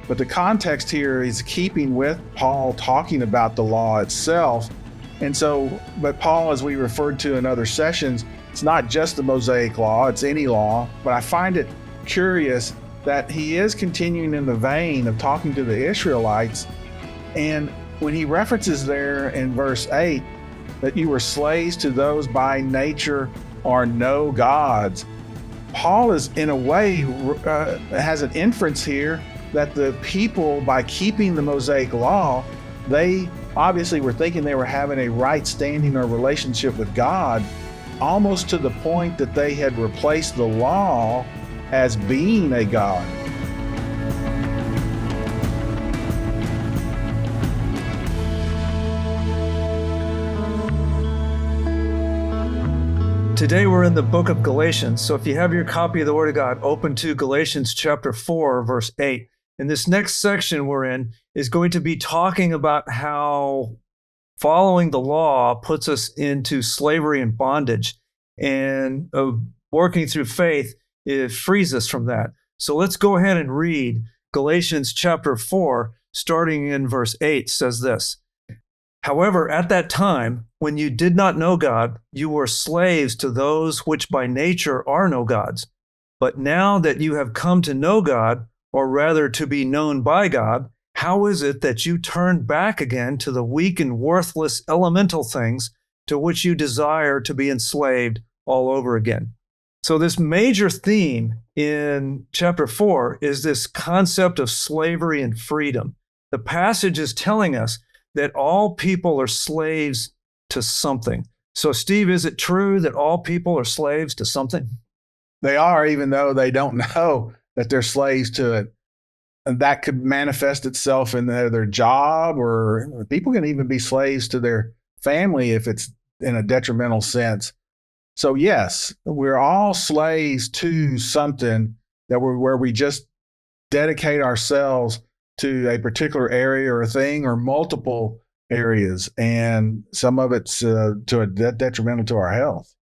But the context here is keeping with Paul talking about the law itself. And so, but Paul, as we referred to in other sessions, it's not just the Mosaic law, it's any law. But I find it curious that he is continuing in the vein of talking to the Israelites. And when he references there in verse 8 that you were slaves to those by nature are no gods, Paul is in a way has an inference here that the people, by keeping the Mosaic law, they obviously were thinking they were having a right standing or relationship with God, almost to the point that they had replaced the law as being a God. Today we're in the book of Galatians. So if you have your copy of the Word of God, open to Galatians chapter 4, verse 8. And this next section we're in is going to be talking about how following the law puts us into slavery and bondage. And working through faith, it frees us from that. So let's go ahead and read Galatians chapter 4, starting in verse 8, says this. However, at that time, when you did not know God, you were slaves to those which by nature are no gods. But now that you have come to know God, or rather to be known by God, how is it that you turn back again to the weak and worthless elemental things to which you desire to be enslaved all over again? So this major theme in chapter 4 is this concept of slavery and freedom. The passage is telling us that all people are slaves to something. So Steve, is it true that all people are slaves to something? They are, even though they don't know that they're slaves to it. And that could manifest itself in their job, or people can even be slaves to their family if it's in a detrimental sense. So yes, we're all slaves to something where we just dedicate ourselves to a particular area or a thing or multiple areas. And some of it's detrimental to our health.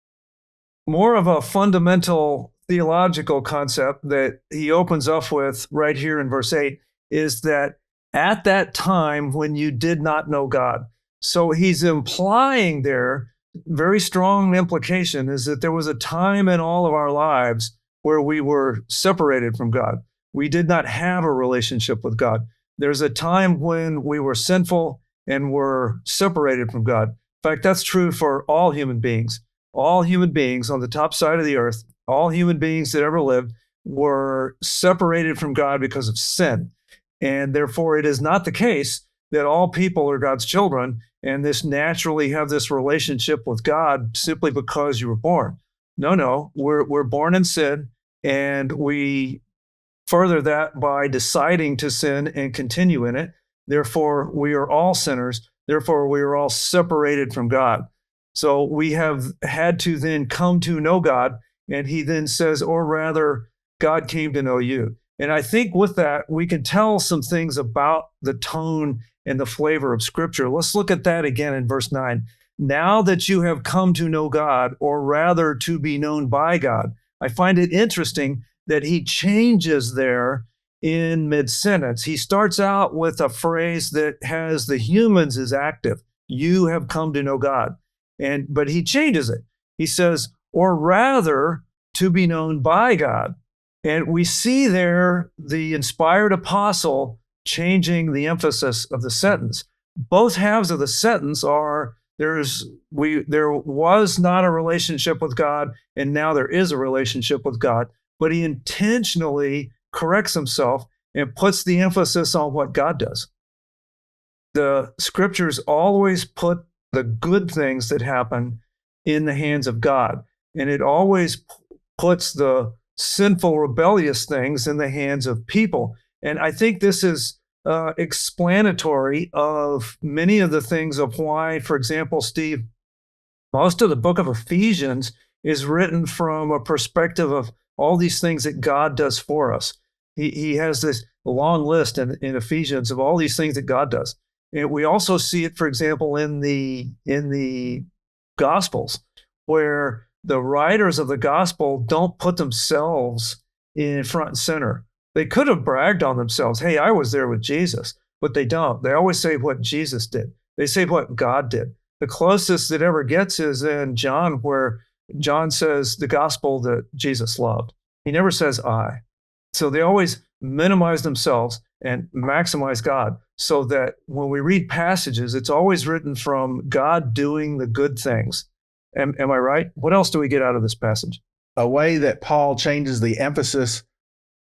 More of a fundamental theological concept that he opens up with right here in verse 8 is that at that time when you did not know God. So he's implying there, very strong implication is that there was a time in all of our lives where we were separated from God. We did not have a relationship with God. There's a time when we were sinful and were separated from God. In fact, that's true for all human beings. All human beings on the top side of the earth, all human beings that ever lived were separated from God because of sin. And therefore, it is not the case that all people are God's children and this naturally have this relationship with God simply because you were born. No, we're born in sin, and we further that by deciding to sin and continue in it. Therefore, we are all sinners. Therefore, we are all separated from God. So we have had to then come to know God. And he then says, or rather, God came to know you. And I think with that, we can tell some things about the tone and the flavor of Scripture. Let's look at that again in verse 9. Now that you have come to know God, or rather to be known by God. I find it interesting that he changes there in mid-sentence. He starts out with a phrase that has the humans as active. You have come to know God. But he changes it. He says, or rather to be known by God. And we see there the inspired apostle changing the emphasis of the sentence. Both halves of the sentence are there was not a relationship with God, and now there is a relationship with God. But he intentionally corrects himself and puts the emphasis on what God does. The scriptures always put the good things that happen in the hands of God. And it always puts the sinful, rebellious things in the hands of people. And I think this is explanatory of many of the things of why, for example, Steve, most of the book of Ephesians is written from a perspective of all these things that God does for us. He has this long list in Ephesians of all these things that God does. And we also see it, for example, in the Gospels, where the writers of the gospel don't put themselves in front and center. They could have bragged on themselves. Hey, I was there with Jesus, but they don't. They always say what Jesus did. They say what God did. The closest it ever gets is in John, where John says the gospel that Jesus loved. He never says I. So they always minimize themselves and maximize God, so that when we read passages, it's always written from God doing the good things. Am I right? What else do we get out of this passage? A way that Paul changes the emphasis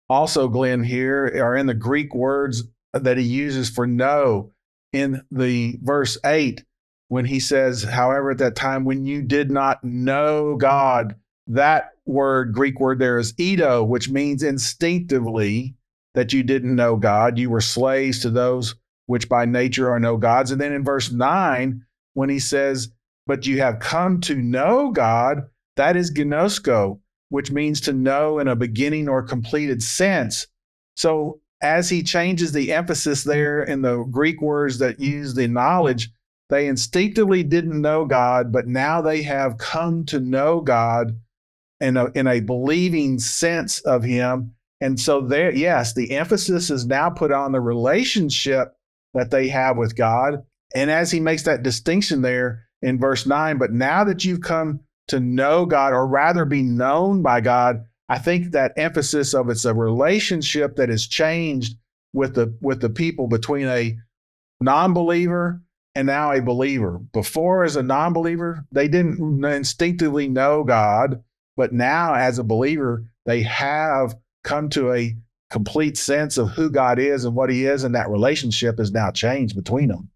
also, Glenn, here are in the Greek words that he uses for know in the verse 8, when he says, however, at that time when you did not know God, that word, Greek word there is edo, which means instinctively that you didn't know God. You were slaves to those which by nature are no gods. And then in verse 9, when he says, but you have come to know God, that is gnosko, which means to know in a beginning or completed sense. So as he changes the emphasis there in the Greek words that use the knowledge, they instinctively didn't know God, but now they have come to know God in a believing sense of him. And so there, yes, the emphasis is now put on the relationship that they have with God. And as he makes that distinction there in verse 9, but now that you've come to know God, or rather be known by God, I think that emphasis of it's a relationship that has changed with the people between a non-believer and now a believer. Before, as a non-believer, they didn't instinctively know God, but now as a believer, they have come to a complete sense of who God is and what he is, and that relationship is now changed between them.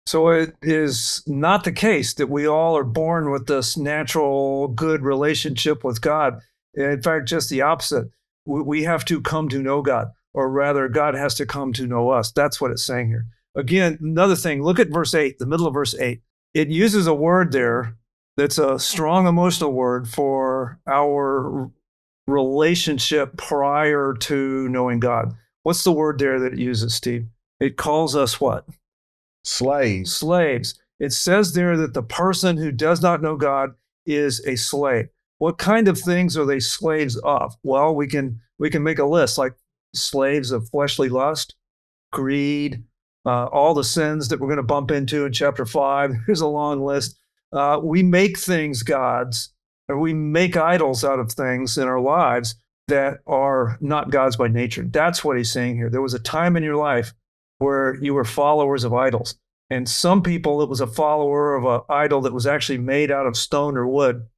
So it is not the case that we all are born with this natural good relationship with God. In fact, just the opposite. We have to come to know God, or rather, God has to come to know us. That's what it's saying here. Again, another thing, look at verse 8, the middle of verse 8. It uses a word there that's a strong emotional word for our relationship prior to knowing God. What's the word there that it uses, Steve? It calls us what? Slaves. Slaves. It says there that the person who does not know God is a slave. What kind of things are they slaves of? Well, we can make a list, like slaves of fleshly lust, greed, all the sins that we're going to bump into in chapter 5. Here's a long list. We make things gods, or we make idols out of things in our lives that are not gods by nature. That's what he's saying here. There was a time in your life where you were followers of idols. And some people, it was a follower of an idol that was actually made out of stone or wood.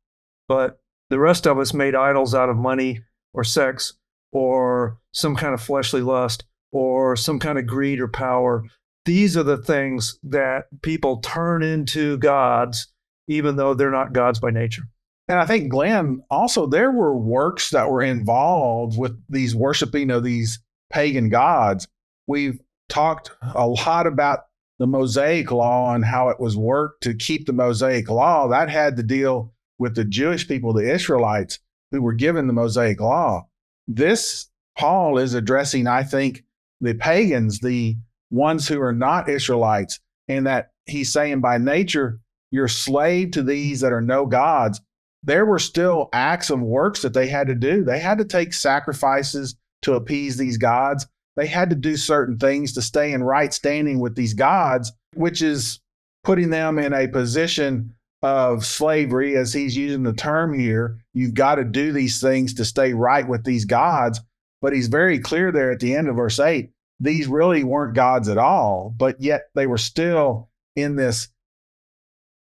But the rest of us made idols out of money or sex or some kind of fleshly lust or some kind of greed or power. These are the things that people turn into gods, even though they're not gods by nature. And I think, Glenn, also there were works that were involved with these worshiping of these pagan gods. We've talked a lot about the Mosaic law and how it was worked to keep the Mosaic law. That had to deal with the Jewish people, the Israelites, who were given the Mosaic law. This, Paul is addressing, I think, the pagans, the ones who are not Israelites, and that he's saying by nature, you're slave to these that are no gods. There were still acts of works that they had to do. They had to take sacrifices to appease these gods. They had to do certain things to stay in right standing with these gods, which is putting them in a position of slavery, as he's using the term here. You've got to do these things to stay right with these gods. But he's very clear there at the end of verse 8, these really weren't gods at all, but yet they were still in this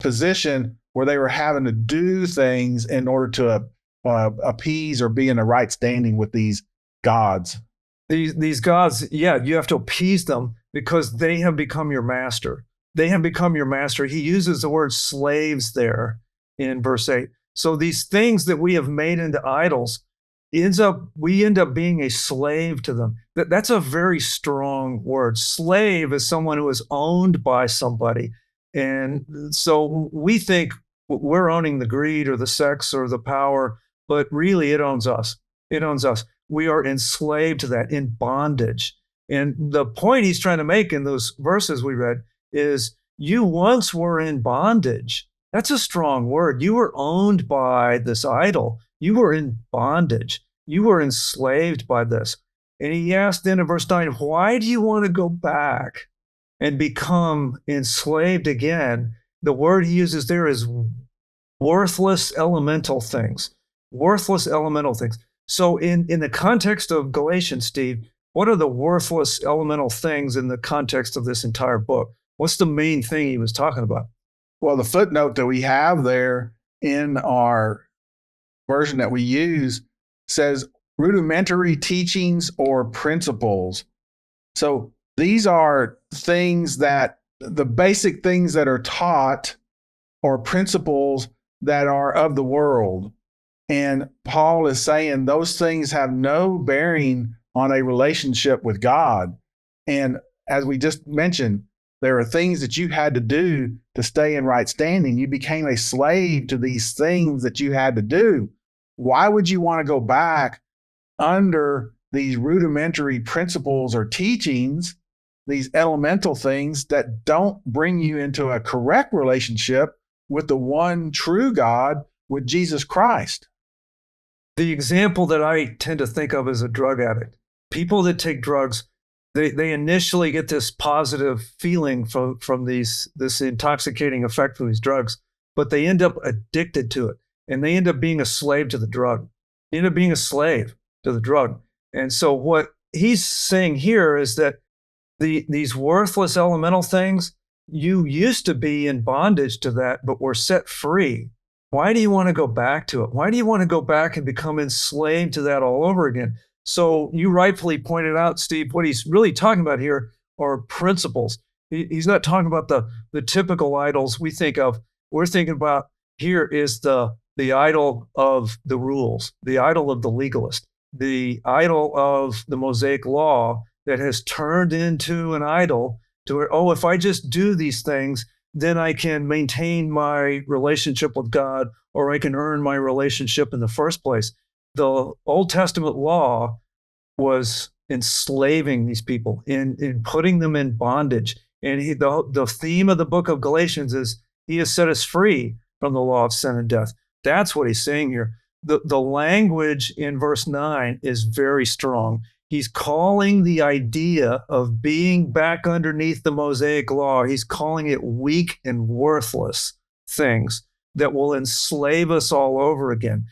position where they were having to do things in order to appease or be in the right standing with these gods. These gods, yeah, you have to appease them because they have become your master. They have become your master. He uses the word slaves there in verse 8. So these things that we have made into idols, we end up being a slave to them. That's a very strong word. Slave is someone who is owned by somebody. And so we think we're owning the greed or the sex or the power, but really it owns us. It owns us. We are enslaved to that, in bondage. And the point he's trying to make in those verses we read is you once were in bondage. That's a strong word. You were owned by this idol. You were in bondage. You were enslaved by this. And he asked then in verse 9, why do you want to go back and become enslaved again? The word he uses there is worthless elemental things. Worthless elemental things. So in the context of Galatians, Steve, what are the worthless elemental things in the context of this entire book? What's the main thing he was talking about? Well, the footnote that we have there in our version that we use says rudimentary teachings or principles. So these are things that the basic things that are taught or principles that are of the world. And Paul is saying those things have no bearing on a relationship with God. And as we just mentioned, there are things that you had to do to stay in right standing. You became a slave to these things that you had to do. Why would you want to go back under these rudimentary principles or teachings, these elemental things that don't bring you into a correct relationship with the one true God, with Jesus Christ? The example that I tend to think of is a drug addict. People that take drugs, they initially get this positive feeling from this intoxicating effect from these drugs, but they end up addicted to it, and they end up being a slave to the drug. They end up being a slave to the drug. And so what he's saying here is that these worthless elemental things, you used to be in bondage to that, but were set free. Why do you want to go back to it? Why do you want to go back and become enslaved to that all over again? So you rightfully pointed out, Steve, what he's really talking about here are principles. He's not talking about the typical idols we think of. We're thinking about here is the idol of the rules, the idol of the legalist, the idol of the Mosaic law that has turned into an idol to where, oh, if I just do these things, then I can maintain my relationship with God, or I can earn my relationship in the first place. The Old Testament law was enslaving these people, in putting them in bondage. And the theme of the book of Galatians is he has set us free from the law of sin and death. That's what he's saying here. The language in verse 9 is very strong. He's calling the idea of being back underneath the Mosaic law, he's calling it weak and worthless things that will enslave us all over again.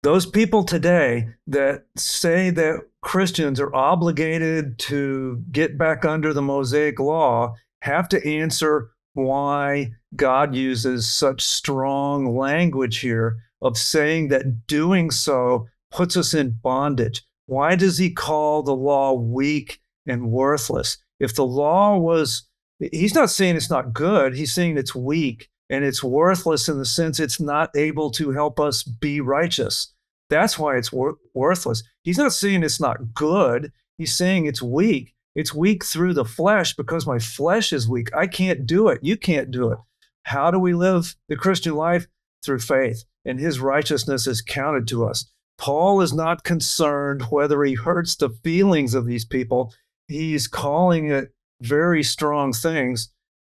Those people today that say that Christians are obligated to get back under the Mosaic law have to answer why God uses such strong language here of saying that doing so puts us in bondage. Why does he call the law weak and worthless? If the law was, he's not saying it's not good, he's saying it's weak and it's worthless in the sense it's not able to help us be righteous. That's why it's worthless. He's not saying it's not good, he's saying it's weak. It's weak through the flesh because my flesh is weak. I can't do it. You can't do it. How do we live the Christian life? Through faith, and his righteousness is counted to us. Paul is not concerned whether he hurts the feelings of these people. He's calling it very strong things.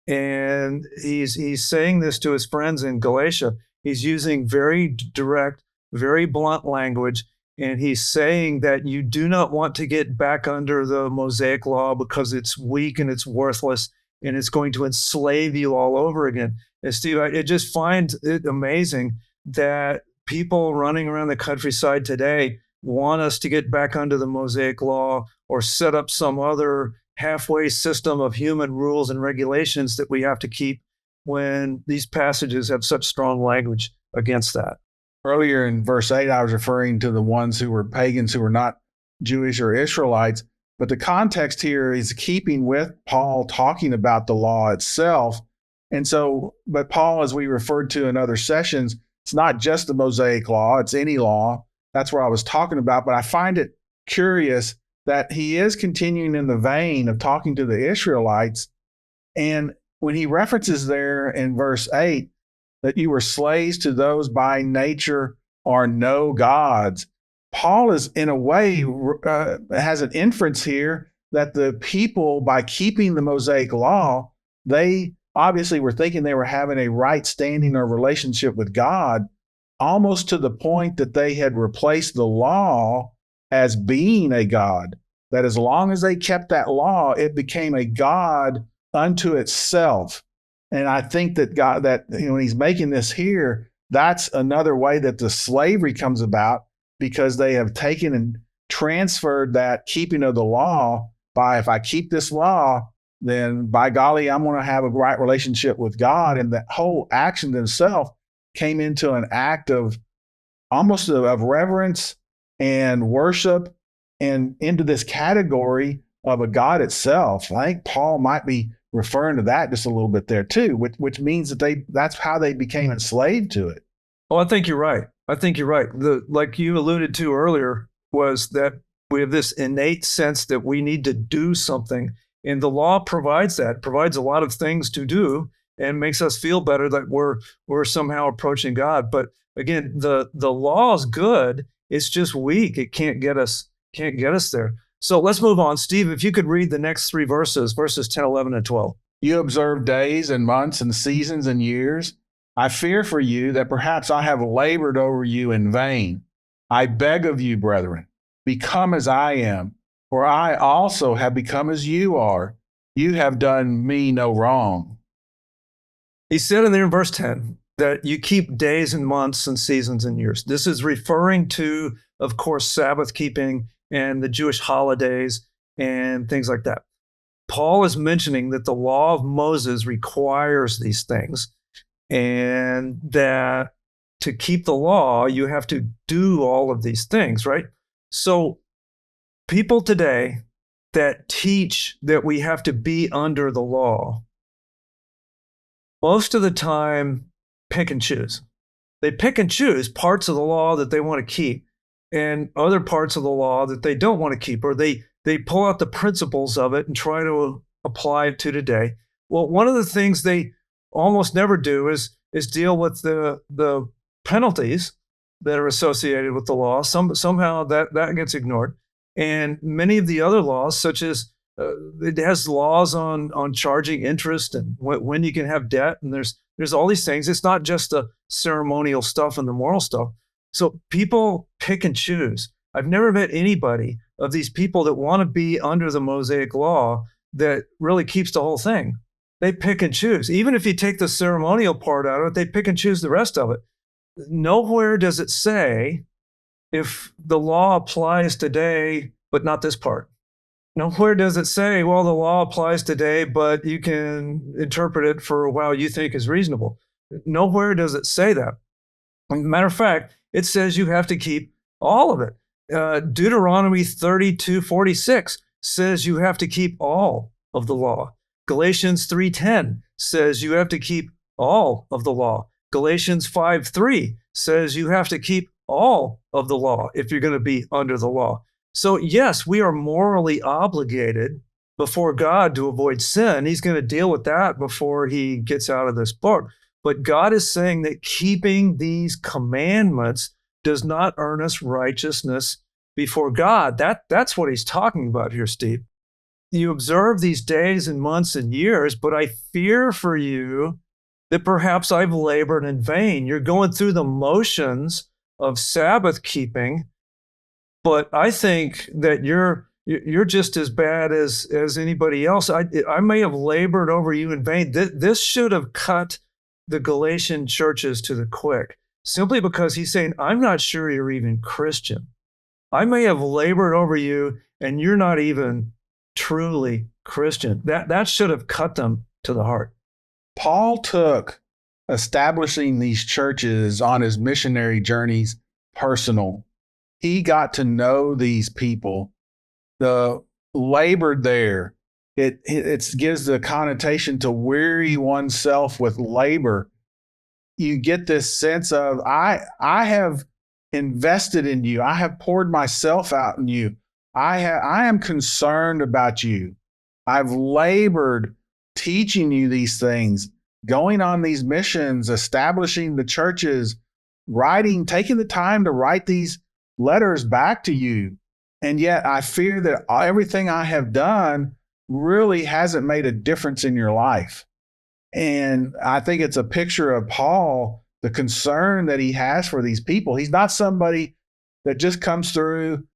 And he's saying this to his friends in Galatia. He's using very direct, very blunt language. And he's saying that you do not want to get back under the Mosaic law because it's weak and it's worthless and it's going to enslave you all over again. And Steve, I just find it amazing that people running around the countryside today want us to get back under the Mosaic law or set up some other halfway system of human rules and regulations that we have to keep when these passages have such strong language against that. Earlier in verse 8, I was referring to the ones who were pagans who were not Jewish or Israelites, but the context here is keeping with Paul talking about the law itself. And so, but Paul, as we referred to in other sessions, it's not just the Mosaic law, it's any law. That's what I was talking about. But I find it curious that he is continuing in the vein of talking to the Israelites. And when he references there in verse 8 that you were slaves to those by nature are no gods, Paul is in a way has an inference here that the people, by keeping the Mosaic law, they obviously were thinking they were having a right standing or relationship with God, almost to the point that they had replaced the law as being a God. that as long as they kept that law, it became a God unto itself. And I think that God, that when he's making this here, that's another way that the slavery comes about, because they have taken and transferred that keeping of the law by, if I keep this law, then by golly, I'm going to have a right relationship with God. And that whole action itself came into an act of almost of reverence and worship, and into this category of a God itself. I think Paul might be referring to that just a little bit there too, which means that that's how they became enslaved to it. Oh, I think you're right. I think you're right. Like you alluded to earlier, was that we have this innate sense that we need to do something. And the law provides that, provides a lot of things to do, and makes us feel better that we're somehow approaching God. But again, the law is good. It's just weak. It can't get us there. So let's move on. Steve, if you could read the next three verses 10, 11, and 12. You observe days and months and seasons and years. I fear for you that perhaps I have labored over you in vain. I beg of you, brethren, become as I am, for I also have become as you are. You have done me no wrong. He said in there in verse 10 that you keep days and months and seasons and years. This is referring to, of course, Sabbath keeping and the Jewish holidays and things like that. Paul is mentioning that the law of Moses requires these things, and that to keep the law, you have to do all of these things, right? So people today that teach that we have to be under the law, most of the time pick and choose. They pick and choose parts of the law that they want to keep and other parts of the law that they don't want to keep, or they pull out the principles of it and try to apply it to today. Well, one of the things they almost never do is deal with the penalties that are associated with the law. Somehow that gets ignored. And many of the other laws, such as it has laws on charging interest and when you can have debt, and there's all these things. It's not just the ceremonial stuff and the moral stuff. So people pick and choose. I've never met anybody of these people that want to be under the Mosaic law that really keeps the whole thing. They pick and choose. Even if you take the ceremonial part out of it, they pick and choose the rest of it. Nowhere does it say if the law applies today, but not this part. Nowhere does it say, well, the law applies today, but you can interpret it for a while you think is reasonable. Nowhere does it say that. Matter of fact, it says you have to keep all of it. Deuteronomy 32:46 says you have to keep all of the law. Galatians 3:10 says you have to keep all of the law. Galatians 5:3 says you have to keep all of the law if you're going to be under the law. So yes, we are morally obligated before God to avoid sin. He's going to deal with that before he gets out of this book. But God is saying that keeping these commandments does not earn us righteousness before God. That's what he's talking about here, Steve. You observe these days and months and years, but I fear for you that perhaps I've labored in vain. You're going through the motions of Sabbath keeping, but I think that you're just as bad as anybody else. I may have labored over you in vain. This should have cut the Galatian churches to the quick, simply because he's saying, I'm not sure you're even Christian. I may have labored over you and you're not even truly Christian. That should have cut them to the heart. Paul took establishing these churches on his missionary journeys personal. He got to know these people, the labored there. It gives the connotation to weary oneself with labor. You get this sense of, I have invested in you. I have poured myself out in you. I am concerned about you. I've labored teaching you these things, going on these missions, establishing the churches, taking the time to write these letters back to you. And yet I fear that everything I have done really hasn't made a difference in your life. And I think it's a picture of Paul, the concern that he has for these people. He's not somebody that just comes through,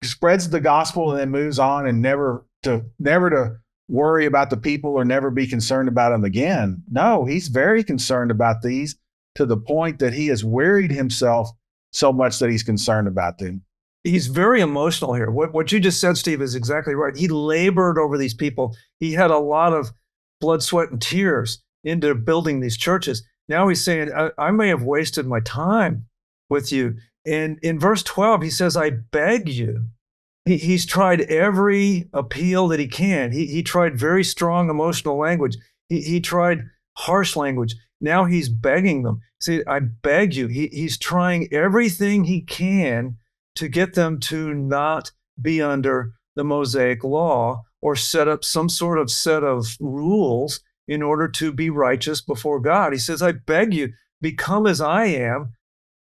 spreads the gospel and then moves on and never to worry about the people or never be concerned about them again. No, he's very concerned about these to the point that he has wearied himself so much that he's concerned about them. He's very emotional here. What you just said, Steve, is exactly right. He labored over these people. He had a lot of blood, sweat, and tears into building these churches. Now he's saying, I may have wasted my time with you. And in verse 12, he says, I beg you. He's tried every appeal that he can. He tried very strong emotional language. He tried harsh language. Now he's begging them. See, I beg you. He's trying everything he can to get them to not be under the Mosaic law or set up some sort of set of rules in order to be righteous before God. He says, I beg you, become as I am.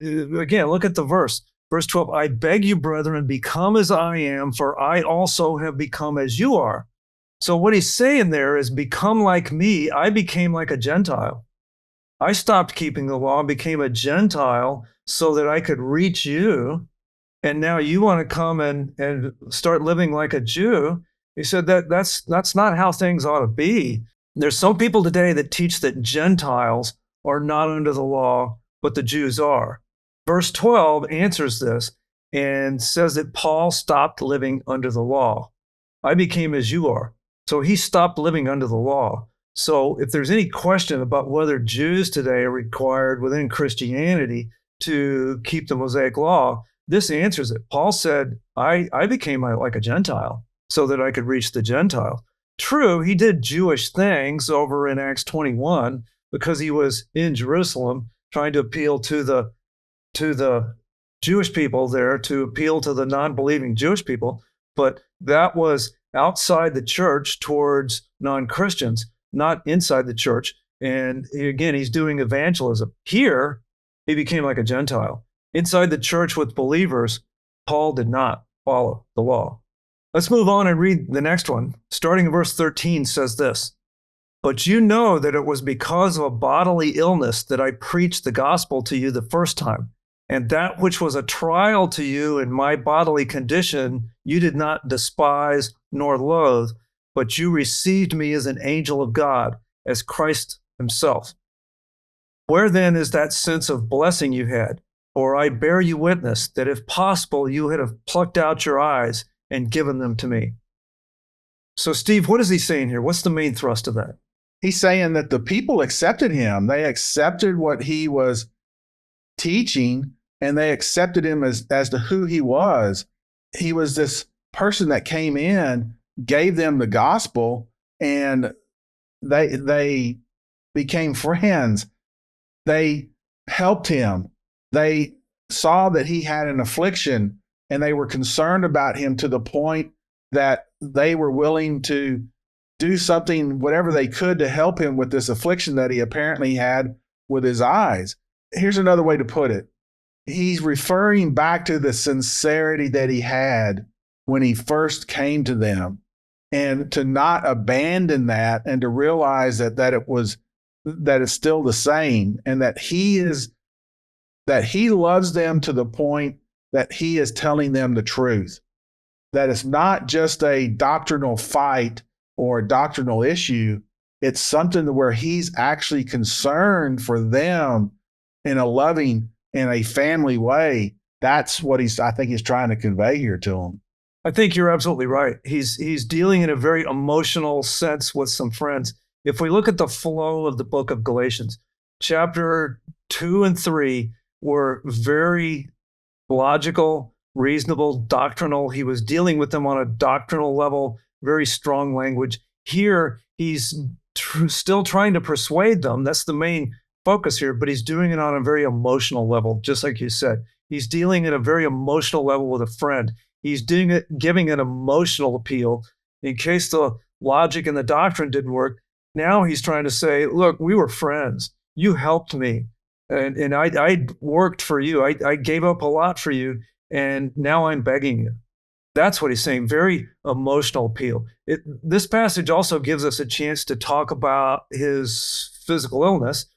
Again, look at the verse. Verse 12, I beg you, brethren, become as I am, for I also have become as you are. So what he's saying there is, become like me. I became like a Gentile. I stopped keeping the law and became a Gentile so that I could reach you. And now you want to come and start living like a Jew. He said that's not how things ought to be. There's some people today that teach that Gentiles are not under the law, but the Jews are. Verse 12 answers this and says that Paul stopped living under the law. I became as you are. So he stopped living under the law. So if there's any question about whether Jews today are required within Christianity to keep the Mosaic law, this answers it. Paul said, I became like a Gentile so that I could reach the Gentiles. True, he did Jewish things over in Acts 21 because he was in Jerusalem trying to appeal to the Jewish people there, to appeal to the non-believing Jewish people. But that was outside the church towards non-Christians, not inside the church. And again, he's doing evangelism. Here, he became like a Gentile. Inside the church with believers, Paul did not follow the law. Let's move on and read the next one. Starting in verse 13 says this, but you know that it was because of a bodily illness that I preached the gospel to you the first time. And that which was a trial to you in my bodily condition, you did not despise nor loathe, but you received me as an angel of God, as Christ himself. Where then is that sense of blessing you had? For I bear you witness that if possible, you would have plucked out your eyes and given them to me. So, Steve, what is he saying here? What's the main thrust of that? He's saying that the people accepted him. They accepted what he was teaching, and they accepted him as to who he was. He was this person that came in, gave them the gospel, and they became friends. They helped him. They saw that he had an affliction, and they were concerned about him to the point that they were willing to do something, whatever they could, to help him with this affliction that he apparently had with his eyes. Here's another way to put it. He's referring back to the sincerity that he had when he first came to them, and to not abandon that, and to realize that it's still the same, and that he loves them to the point that he is telling them the truth. That it's not just a doctrinal fight or a doctrinal issue. It's something where he's actually concerned for them in a loving, in a family way. That's what I think he's trying to convey here to them. I think you're absolutely right. He's dealing in a very emotional sense with some friends. If we look at the flow of the book of Galatians, chapter 2 and 3 were very logical, reasonable, doctrinal. He was dealing with them on a doctrinal level, very strong language. Here, he's still trying to persuade them. That's the main focus here, but he's doing it on a very emotional level, just like you said. He's dealing at a very emotional level with a friend. He's doing it, giving an emotional appeal in case the logic and the doctrine didn't work. Now he's trying to say, look, we were friends. You helped me. And I worked for you. I gave up a lot for you. And now I'm begging you. That's what he's saying. Very emotional appeal. This passage also gives us a chance to talk about his physical illness.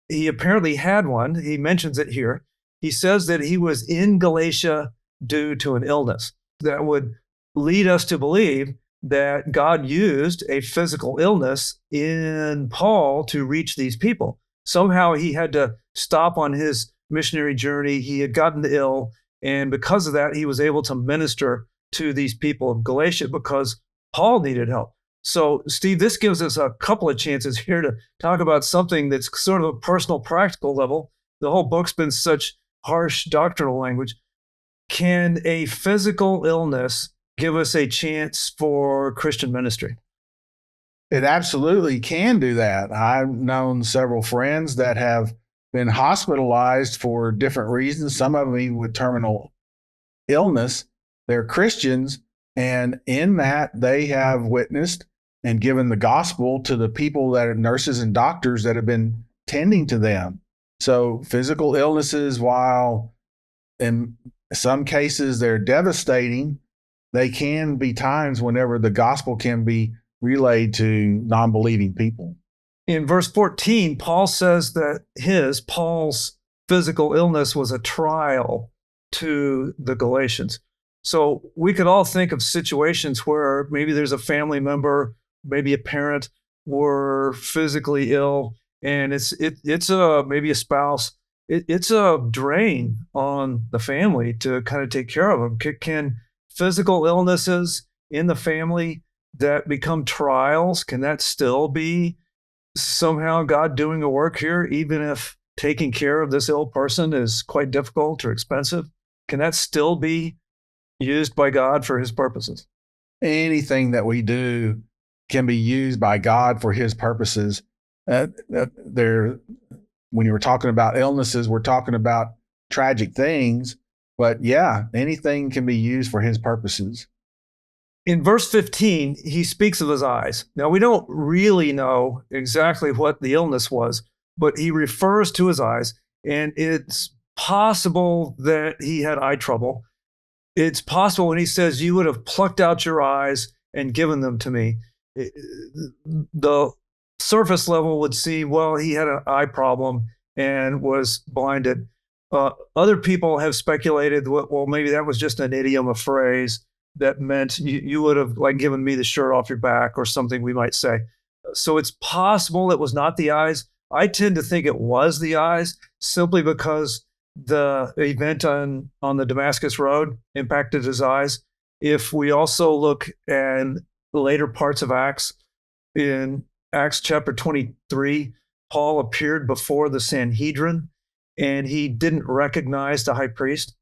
He apparently had one. He mentions it here. He says that he was in Galatia due to an illness. that would lead us to believe that God used a physical illness in Paul to reach these people. Somehow he had to stop on his missionary journey. He had gotten ill, and because of that, he was able to minister to these people of Galatia because Paul needed help. So, Steve, this gives us a couple of chances here to talk about something that's sort of a personal, practical level. The whole book's been such harsh doctrinal language. Can a physical illness give us a chance for Christian ministry? It absolutely can do that. I've known several friends that have been hospitalized for different reasons, some of them even with terminal illness. They're Christians, and in that, they have witnessed and given the gospel to the people that are nurses and doctors that have been tending to them. So physical illnesses, while in some cases they're devastating, they can be times whenever the gospel can be relayed to non-believing people. In verse 14, Paul says that Paul's physical illness was a trial to the Galatians. So we could all think of situations where maybe there's a family member, maybe a parent were physically ill, and it's maybe a spouse. It's a drain on the family to kind of take care of them. Can physical illnesses in the family that become trials, can that still be somehow God doing a work here, even if taking care of this ill person is quite difficult or expensive? Can that still be used by God for his purposes? Anything that we do can be used by God for his purposes. When you were talking about illnesses, we're talking about tragic things, but yeah, anything can be used for his purposes. In verse 15, he speaks of his eyes. Now, we don't really know exactly what the illness was, but he refers to his eyes, and it's possible that he had eye trouble. It's possible when he says, "You would have plucked out your eyes and given them to me." The surface level would see, well, he had an eye problem and was blinded. Other people have speculated, well, maybe that was just an idiom, a phrase that meant you would have like given me the shirt off your back or something, we might say. So it's possible it was not the eyes. I tend to think it was the eyes simply because the event on the Damascus Road impacted his eyes. If we also look at the later parts of Acts, in Acts chapter 23, Paul appeared before the Sanhedrin and he didn't recognize the high priest,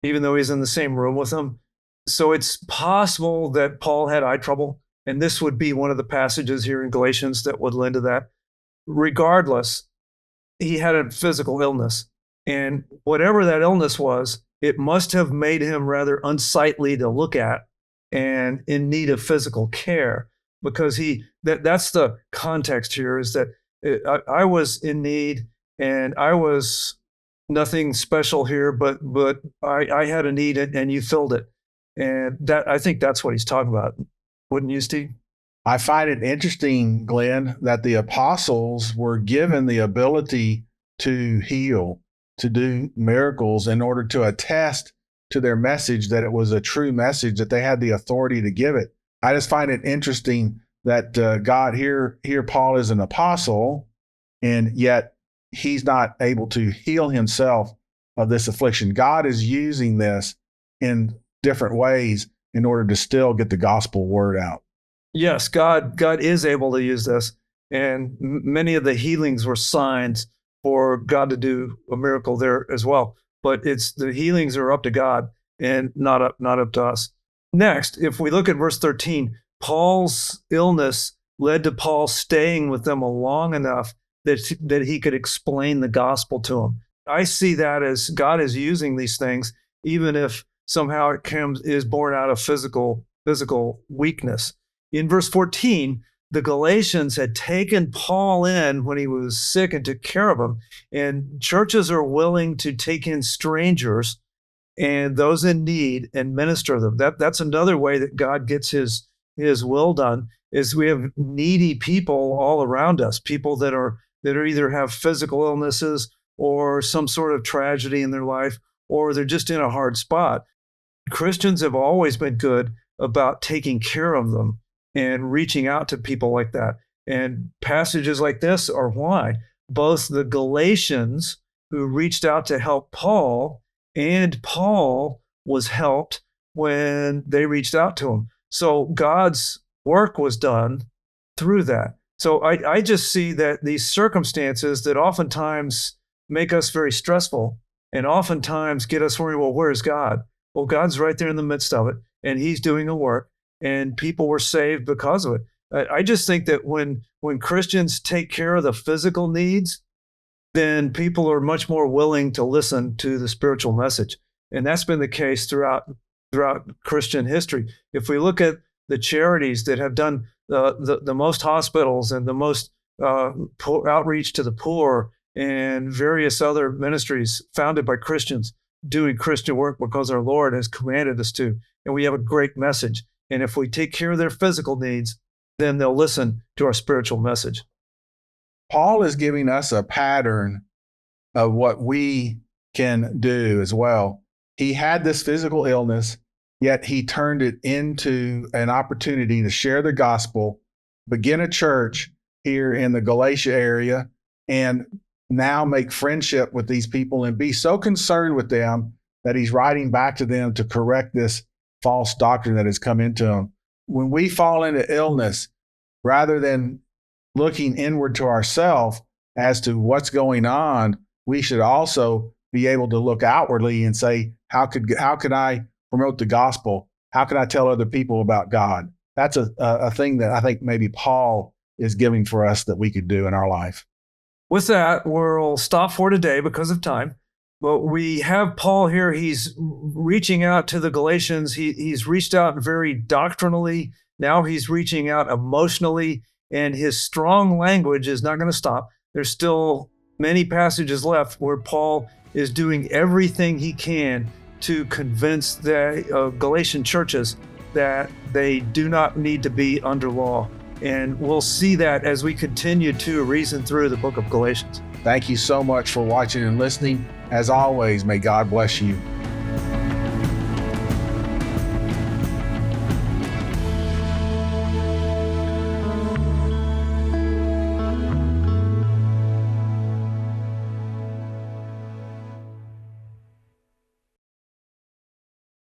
even though he's in the same room with him. So it's possible that Paul had eye trouble, and this would be one of the passages here in Galatians that would lend to that. Regardless, he had a physical illness, and whatever that illness was, it must have made him rather unsightly to look at and in need of physical care, because that's the context here, is that I was in need and I was nothing special here, but I had a need and you filled it. And that, I think that's what he's talking about. Wouldn't you, Steve? I find it interesting, Glenn, that the apostles were given the ability to heal, to do miracles in order to attest to their message that it was a true message, that they had the authority to give it. I just find it interesting that God here Paul is an apostle, and yet he's not able to heal himself of this affliction. God is using this in different ways in order to still get the gospel word out. Yes, God is able to use this, and many of the healings were signs for God to do a miracle there as well. But it's the healings are up to God and not up to us. Next, if we look at verse 13, Paul's illness led to Paul staying with them long enough that he could explain the gospel to them. I see that as God is using these things, even if somehow it is born out of physical weakness. In verse 14, the Galatians had taken Paul in when he was sick and took care of him. And churches are willing to take in strangers and those in need and minister them. That's another way that God gets his will done, is we have needy people all around us, people that are either have physical illnesses or some sort of tragedy in their life, or they're just in a hard spot. Christians have always been good about taking care of them and reaching out to people like that. And passages like this are why both the Galatians, who reached out to help Paul, and Paul was helped when they reached out to him. So God's work was done through that. So I just see that these circumstances that oftentimes make us very stressful and oftentimes get us worried, well, where's God? Well, God's right there in the midst of it, and he's doing a work, and people were saved because of it. I just think that when Christians take care of the physical needs, then people are much more willing to listen to the spiritual message. And that's been the case throughout Christian history. If we look at the charities that have done the most hospitals and the most outreach to the poor and various other ministries founded by Christians doing Christian work because our Lord has commanded us to, and we have a great message. And if we take care of their physical needs, then they'll listen to our spiritual message. Paul is giving us a pattern of what we can do as well. He had this physical illness, yet he turned it into an opportunity to share the gospel, begin a church here in the Galatia area, and now make friendship with these people and be so concerned with them that he's writing back to them to correct this false doctrine that has come into them. When we fall into illness, rather than looking inward to ourselves as to what's going on, we should also be able to look outwardly and say, how could I promote the gospel? How can I tell other people about God? That's a thing that I think maybe Paul is giving for us that we could do in our life. With that, we'll stop for today because of time. But we have Paul here. He's reaching out to the Galatians. He's reached out very doctrinally. Now he's reaching out emotionally, and his strong language is not going to stop. There's still many passages left where Paul is doing everything he can to convince the Galatian churches that they do not need to be under law. And we'll see that as we continue to reason through the book of Galatians. Thank you so much for watching and listening. As always, may God bless you.